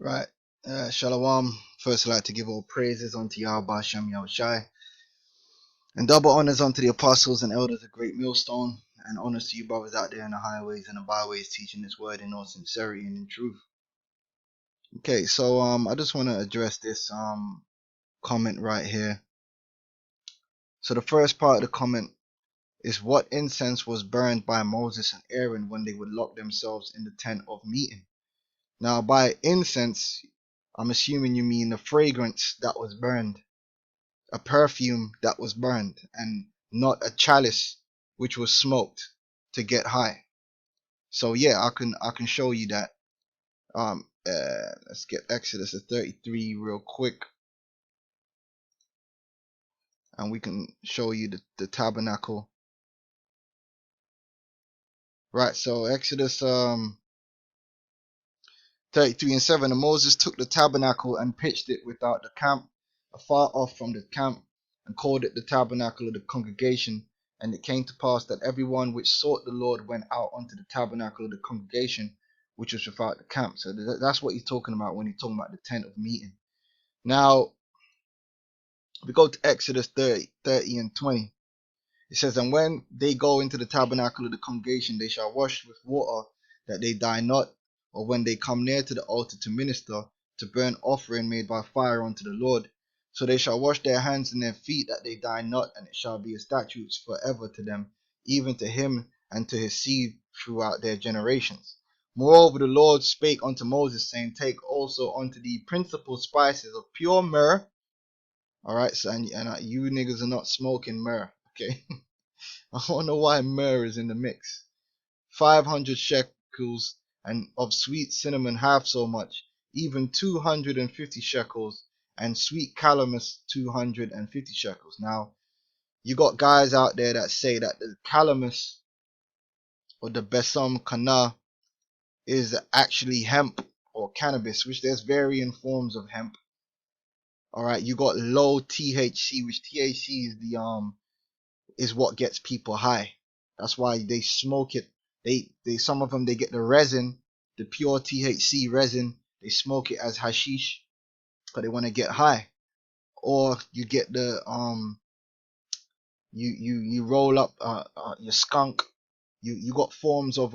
Right. Shalom. First, I'd like to give all praises unto Yahweh Shem Yahushai, and double honors unto the apostles and elders of Great Millstone, and honors to you brothers out there in the highways and the byways teaching this word in all sincerity and in truth. Okay, so I just want to address this comment right here. So the first part of the comment is, what incense was burned by Moses and Aaron when they would lock themselves in the tent of meeting? Now, by incense, I'm assuming you mean the fragrance that was burned, a perfume that was burned, and not a chalice which was smoked to get high. So yeah, I can show you that. Let's get Exodus 33 real quick, and we can show you the tabernacle. Right, so Exodus 33:7, and Moses took the tabernacle and pitched it without the camp, afar off from the camp, and called it the tabernacle of the congregation. And it came to pass that everyone which sought the Lord went out unto the tabernacle of the congregation, which was without the camp. So that's what he's talking about when he's talking about the tent of meeting. Now, we go to Exodus 30 and 20. It says, and when they go into the tabernacle of the congregation, they shall wash with water, that they die not, or when they come near to the altar to minister, to burn offering made by fire unto the Lord. So they shall wash their hands and their feet, that they die not, and it shall be a statute forever to them, even to him and to his seed throughout their generations. Moreover, the Lord spake unto Moses, saying, take also unto thee principal spices of pure myrrh. Alright, so and you niggas are not smoking myrrh, okay? I don't know why myrrh is in the mix. 500 shekels, and of sweet cinnamon half so much, even 250 shekels, and sweet calamus 250 shekels. Now, you got guys out there that say that the calamus or the besam kana is actually hemp or cannabis, which there's varying forms of hemp. Alright, you got low THC, which THC is the is what gets people high. That's why they smoke it. They some of them, they get the resin, the pure THC resin, they smoke it as hashish because they want to get high. Or you get the you roll up your skunk. You got forms of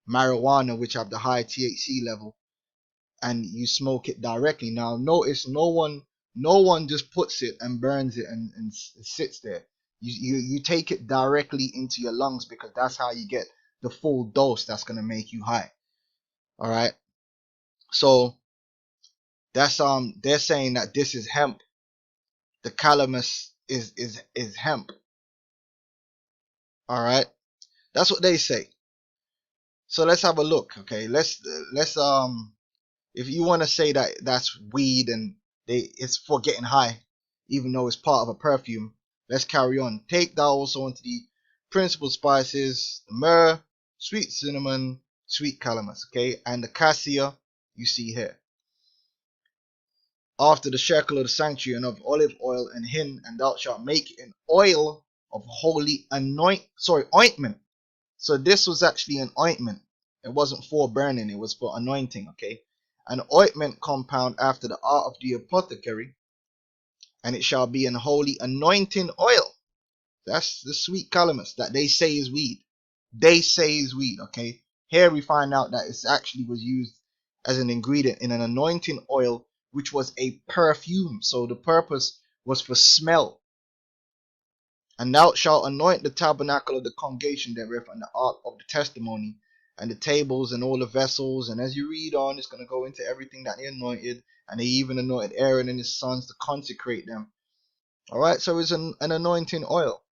marijuana which have the high THC level, and you smoke it directly. Now notice no one just puts it and burns it and sits there. You take it directly into your lungs, because that's how you get the full dose that's gonna make you high. All right. So that's they're saying that this is hemp. The calamus is hemp. All right. That's what they say. So let's have a look. Okay. Let's if you want to say that that's weed and it's for getting high, even though it's part of a perfume, let's carry on. Take thou also unto the principal spices, the myrrh, sweet cinnamon, sweet calamus, okay, and the cassia you see here. After the shekel of the sanctuary, and of olive oil and hin, and thou shalt make an oil of holy ointment. So this was actually an ointment. It wasn't for burning, it was for anointing, okay? An ointment compound after the art of the apothecary, and it shall be an holy anointing oil. That's the sweet calamus that they say is weed. They say is weed, okay? Here we find out that it actually was used as an ingredient in an anointing oil, which was a perfume. So the purpose was for smell. And thou shalt anoint the tabernacle of the congregation therewith, and the ark of the testimony, and the tables, and all the vessels. And as you read on, it's going to go into everything that they anointed. And they even anointed Aaron and his sons to consecrate them. Alright, so it's an anointing oil.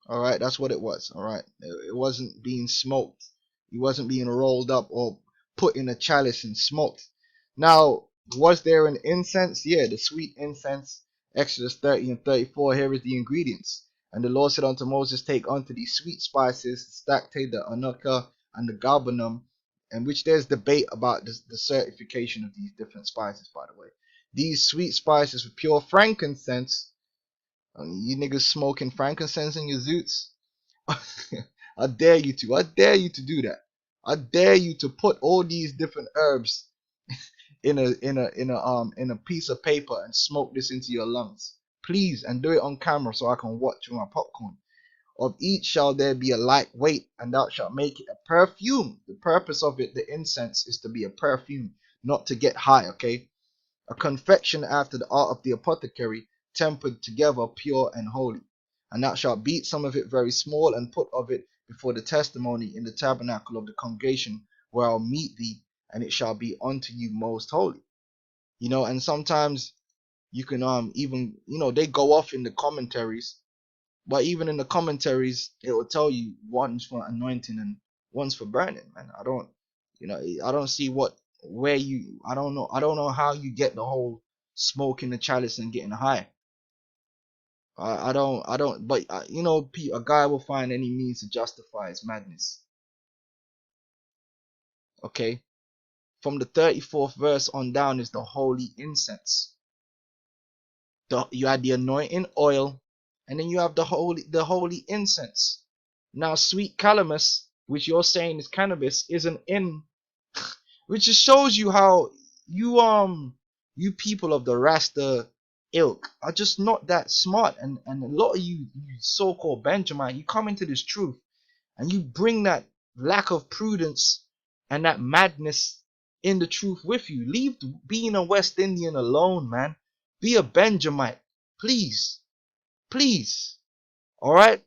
Alright, that's what it was. Alright, it wasn't being smoked. It wasn't being rolled up or put in a chalice and smoked. Now, was there an incense? Yeah, the sweet incense. Exodus 30 and 34, here is the ingredients. And the Lord said unto Moses, take unto these sweet spices, the stacte, the anuka, and the galbanum, and which there's debate about the certification of these different spices, by the way. These sweet spices with pure frankincense. You niggas smoking frankincense in your zoots? I dare you to. I dare you to do that. I dare you to put all these different herbs in a piece of paper and smoke this into your lungs, please, and do it on camera so I can watch with my popcorn. Of each shall there be a like weight, and thou shalt make it a perfume. The purpose of it, the incense, is to be a perfume, not to get high, okay? A confection after the art of the apothecary, tempered together, pure and holy. And thou shalt beat some of it very small, and put of it before the testimony in the tabernacle of the congregation, where I'll meet thee, and it shall be unto you most holy. You know, and sometimes you can even, you know, they go off in the commentaries. But even in the commentaries, it will tell you one's for anointing and one's for burning, man. I don't, you know, I don't see I don't know how you get the whole smoking the chalice and getting high. But you know, a guy will find any means to justify his madness. Okay, from the 34th verse on down is the holy incense. You add the anointing oil, and then you have the holy incense. Now, sweet calamus, which you're saying is cannabis, isn't in, which just shows you how you people of the Rasta ilk are just not that smart, and a lot of you so-called Benjamin, you come into this truth and you bring that lack of prudence and that madness in the truth with you. Leave being a West Indian alone, man. Be a Benjamite, please. Please. Alright?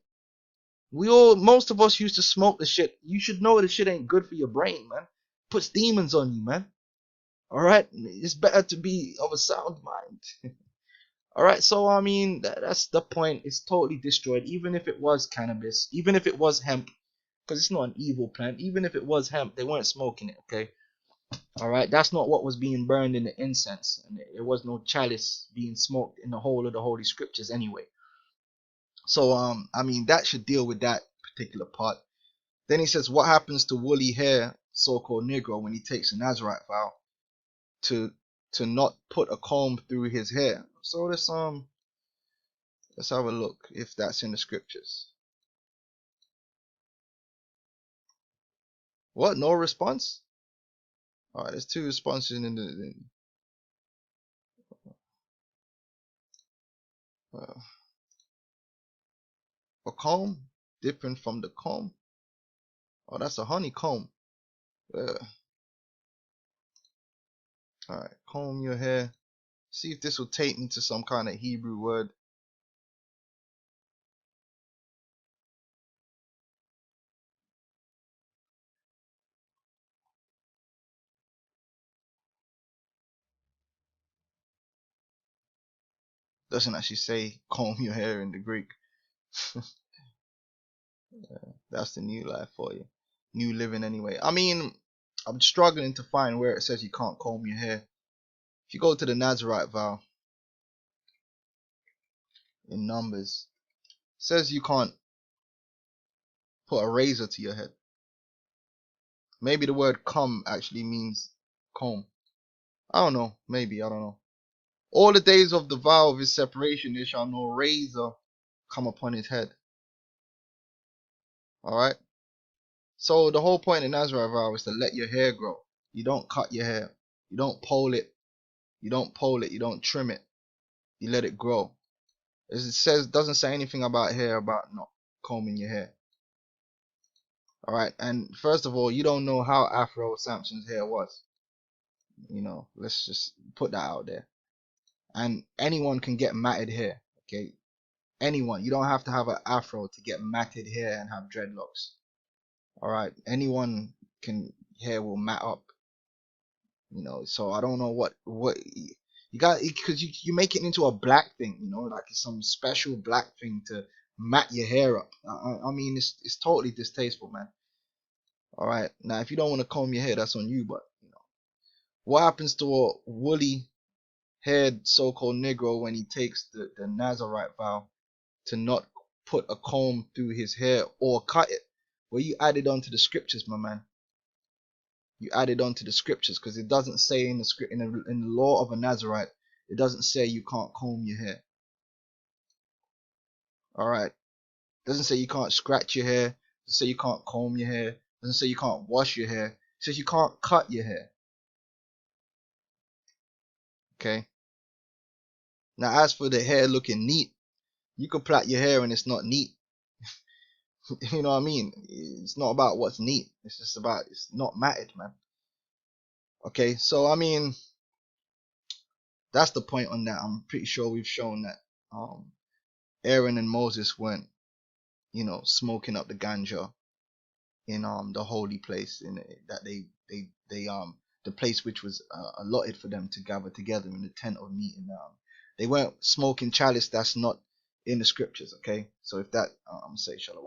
Most of us used to smoke the shit. You should know the shit ain't good for your brain, man. Puts demons on you, man. Alright? It's better to be of a sound mind. Alright, so I mean, that's the point. It's totally destroyed. Even if it was cannabis, even if it was hemp, because it's not an evil plant. Even if it was hemp, they weren't smoking it, okay? Alright, that's not what was being burned in the incense. And there was no chalice being smoked in the whole of the Holy Scriptures anyway. So, I mean, that should deal with that particular part. Then he says, what happens to woolly hair, so-called Negro, when he takes a Nazarite vow to not put a comb through his hair? So let's have a look if that's in the scriptures. What? No response? Alright, there's 2 responses in the a comb different from the comb. Oh, that's a honeycomb. Alright, comb your hair. See if this will take me to some kind of Hebrew word. Doesn't actually say comb your hair in the Greek. That's the new life for you. New living anyway. I mean, I'm struggling to find where it says you can't comb your hair. If you go to the Nazarite vow in Numbers, it says you can't put a razor to your head. Maybe the word come actually means comb. I don't know. Maybe. I don't know. All the days of the vow of his separation, there shall no razor come upon his head. Alright? So the whole point in Nazarite vow is to let your hair grow. You don't cut your hair. You don't pole it. You don't pole it. You don't trim it. You let it grow. As it doesn't say anything about hair, about not combing your hair. Alright, and first of all, you don't know how Afro Samson's hair was. You know, let's just put that out there. And anyone can get matted hair, okay? Anyone. You don't have to have an afro to get matted hair and have dreadlocks. Alright, anyone hair will mat up. You know, so I don't know what you got, because you make it into a black thing, you know, like it's some special black thing to mat your hair up. I mean, it's totally distasteful, man. Alright, now if you don't want to comb your hair, that's on you, but you know, what happens to a woolly haired so-called Negro when he takes the Nazarite vow to not put a comb through his hair or cut it? Well, you added on to the scriptures, my man. You added on to the scriptures, because it doesn't say in the script, in the law of a Nazarite, it doesn't say you can't comb your hair. Alright, it doesn't say you can't scratch your hair, it doesn't say you can't comb your hair, it doesn't say you can't wash your hair, it says you can't cut your hair. Okay. Now, as for the hair looking neat, you can plait your hair and it's not neat. You know what I mean? It's not about what's neat. It's just about, it's not matted, man. Okay, so I mean, that's the point on that. I'm pretty sure we've shown that Aaron and Moses weren't, you know, smoking up the ganja in the holy place, in that they the place which was allotted for them to gather together in the tent of meeting. They weren't smoking chalice. That's not in the scriptures. Okay, so if that, I'm say shalom.